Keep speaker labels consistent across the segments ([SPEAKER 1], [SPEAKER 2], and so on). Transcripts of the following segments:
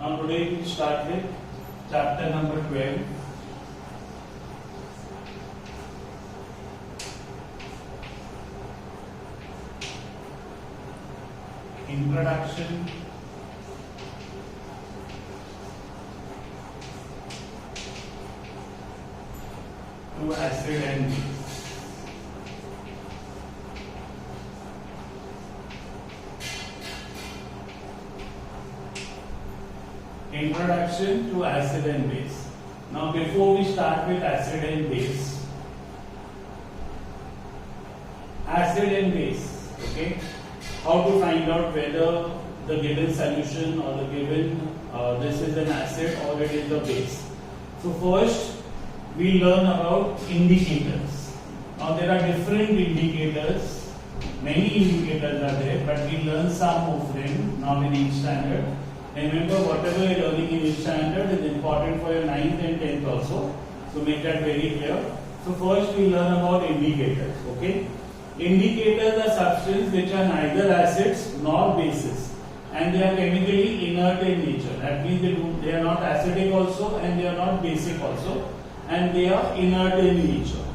[SPEAKER 1] Now today we start with chapter number 12. Introduction to acid and base. Introduction to acid and base. Now before we start with acid and base, okay, how to find out whether the given solution or the given this is an acid or it is a base. So first we learn about indicators. Now there are different indicators, many indicators are there, but we learn some of them now in each standard. Remember, whatever you are learning in each standard is important for your 9th and 10th also. So make that very clear. So first we learn about indicators. Okay. Indicators are substances which are neither acids nor bases, and they are chemically inert in nature. That means they are not acidic also and they are not basic also, and they are inert in nature.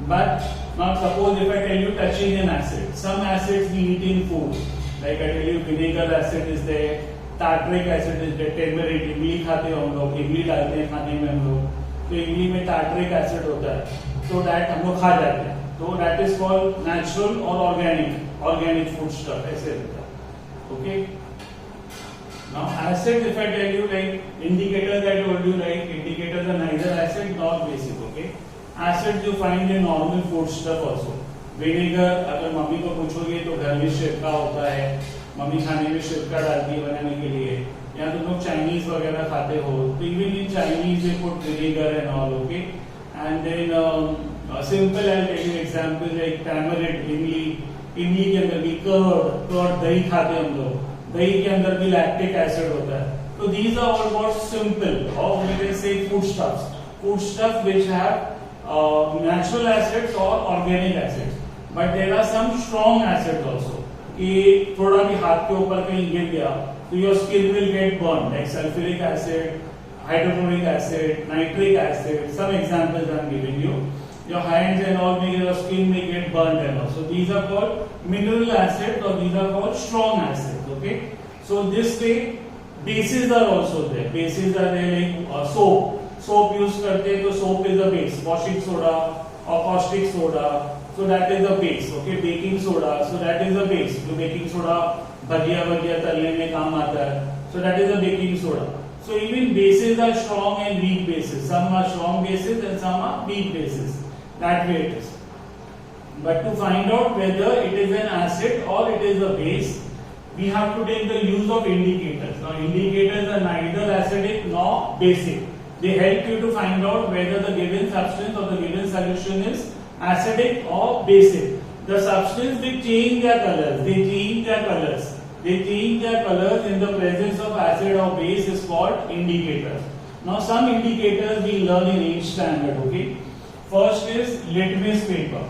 [SPEAKER 1] But now suppose if I tell you touching an acid, some acids we eat in food. Like I tell you vinegar acid is there, tartaric acid is tamarind, इमली खाते हो हम लोग, इमली डालते हैं खाने में हम लोग, तो इमली में टार्ट्रिक एसिड होता है, तो दैट हम लोग खा जाते हैं, तो दैट इज कॉल्ड नेचुरल और ऑर्गेनिक फूड स्टफ, ऐसे होता है. Okay. Now acid, if I tell you like indicators, I told you like indicators are neither acid nor basic. Okay. Acid you find in normal food stuff also. Vinegar अगर mummy को पूछोगे तो घर में सिरका होता है, मम्मी खाने में सिरका डालती है बनाने के लिए, या तुम लोग चाइनीज वगैरह खाते हो तो even in Chinese they put vinegar and all. Okay. And then simple I tell you example like tamarind, इमली के अंदर भी कर्ड दही खाते हैं हम लोग, दही के अंदर भी लैक्टिक एसिड होता है. तो these are all about simple और we can say food stuff which have natural acids और organic acids, but there are some strong acids also कि थोड़ा भी हाथ के ऊपर कहीं गिर गया तो your skin will get burn, like sulphuric acid, hydrochloric acid, nitric acid. Some examples I am giving you. Your hands and all may, your skin may get burned and all. So these are called mineral acids or these are called strong acids. Okay. So this way bases are also there. Bases are there like soap. Soap use करते हैं तो soap is a base. Caustic soda or caustic soda. So that is a base. Okay. Baking soda. So that is a base. तो baking soda भजिया तलने में काम आता है. So that is a baking soda. So even bases are strong and weak bases. Some are strong bases and some are weak bases. That way it is. But to find out whether it is an acid or it is a base, we have to take the use of indicators. Now indicators are neither acidic nor basic. They help you to find out whether the given substance or the given solution is acidic or basic. The substance will change their colors. They change their colors in the presence of acid or base is called indicators. Now some indicators we learn in each standard. Okay. First is litmus paper.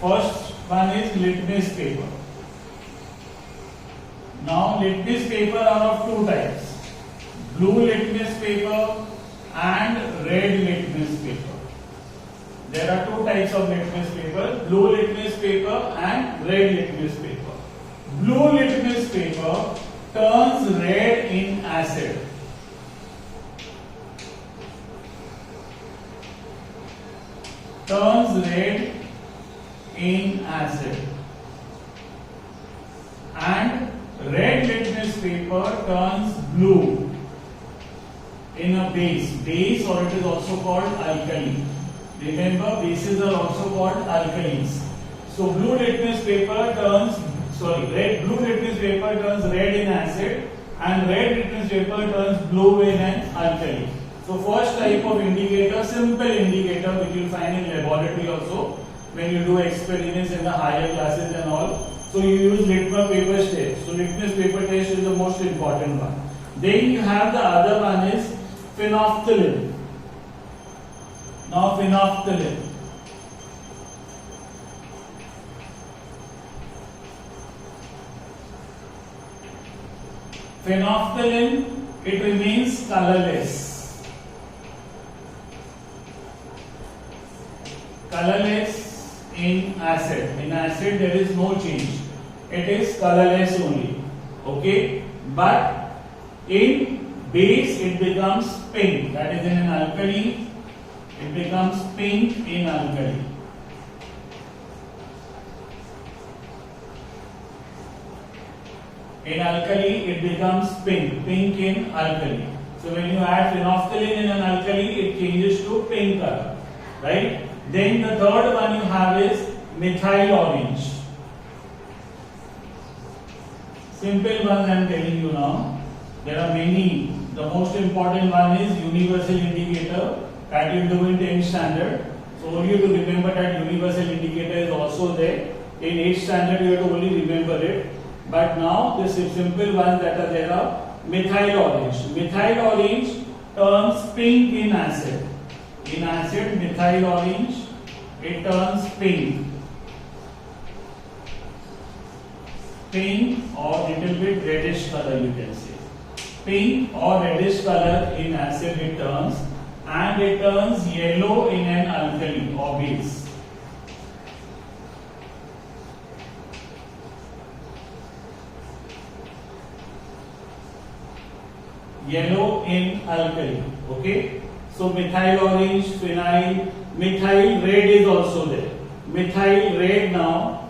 [SPEAKER 1] First one is litmus paper. Now litmus paper are of two types: blue litmus paper and red litmus paper. There are two types of litmus paper: blue litmus paper and red litmus paper. Blue litmus paper turns red in acid. Turns red in acid, and red litmus paper turns blue in a base, or it is also called alkali. Remember, bases are also called alkalis. So blue litmus paper turns blue litmus paper turns red in acid, and red litmus paper turns blue in an alkali. So first type of indicator, simple indicator, which you will find in laboratory also when you do experiments in the higher classes and all. So you use litmus paper test. So litmus paper test is the most important one. Then you have the other one is phenolphthalein. Now phenolphthalein. Phenolphthalein, it remains colorless. Colorless in acid. In acid there is no change. It is colorless only. Okay? But in base it becomes pink. That is in an alkali. It becomes pink in alkali. In alkali, it becomes pink in alkali. So when you add phenolphthalein in an alkali, it changes to pink color, right? Then the third one you have is methyl orange. Simple ones I am telling you now. There are many. The most important one is universal indicator that you do in 10th standard. So only you to remember that universal indicator is also there. In 8th standard you have to only remember it. But now this is simple ones that are there are methyl orange. Methyl orange turns pink in acid. In acid, methyl orange, it turns pink. Pink or little bit reddish color you can say. Pink or reddish color in acid it turns, and it turns yellow in an alkali or base. Yellow in alkali. Okay. So methyl orange, phenyl, methyl red is also there. Methyl red now.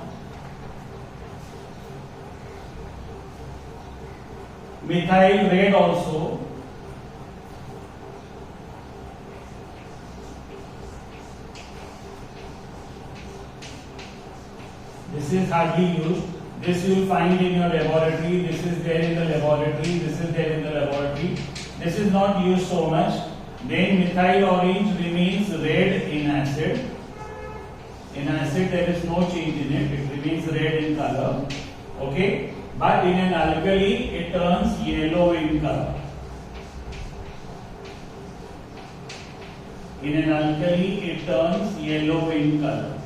[SPEAKER 1] Methyl red also. This is hardly used. This you will find in your laboratory. This is there in the laboratory. This is there in the laboratory. This is not used so much. Then methyl orange remains red in acid. In acid there is no change in it. It remains red in color. Okay. But in an alkali it turns yellow in color. In an alkali it turns yellow in color.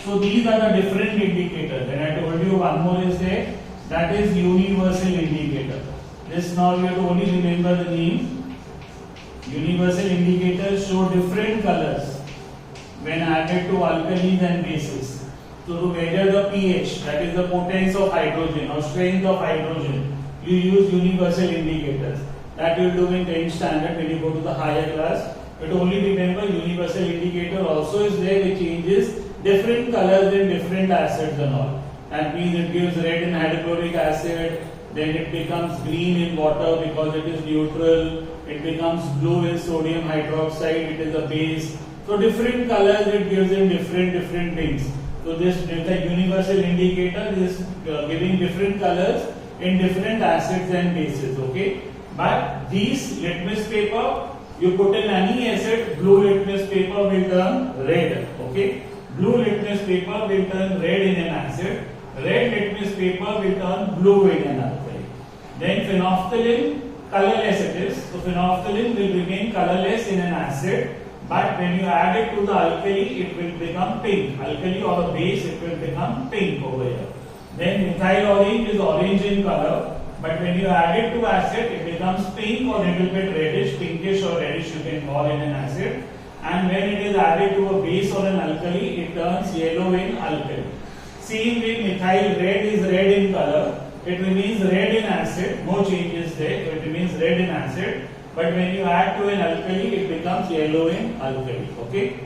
[SPEAKER 1] So these are the different indicators. And I told you one more is there. That is universal indicator. This now you have to only remember the name. Universal indicators show different colors when added to alkalis and bases. So to measure the pH, that is the potence of hydrogen or strength of hydrogen, you use universal indicators. That you will do in 10th standard when you go to the higher class. But only remember universal indicator also is there which changes different colors in different acids and all. That means it gives red in hydrochloric acid, then it becomes green in water because it is neutral, it becomes blue in sodium hydroxide, it is a base. So different colors it gives in different things. So this the universal indicator is giving different colors in different acids and bases, okay? But these litmus paper, you put in any acid, blue litmus paper will turn red, okay? Blue litmus paper will turn red in an acid. Red litmus paper will turn blue in an alkali. Then phenolphthalein, colorless it is. So phenolphthalein will remain colorless in an acid. But when you add it to the alkali, it will become pink. Alkali or a base, it will become pink over here. Then methyl orange is orange in color. But when you add it to acid, it becomes pink or little bit reddish, pinkish or reddish you can call in an acid. And when it is added to a base or an alkali, it turns yellow in alkali. Same way, methyl red is red in color. It remains red in acid. No changes there. It remains red in acid. But when you add to an alkali, it becomes yellow in alkali. Okay.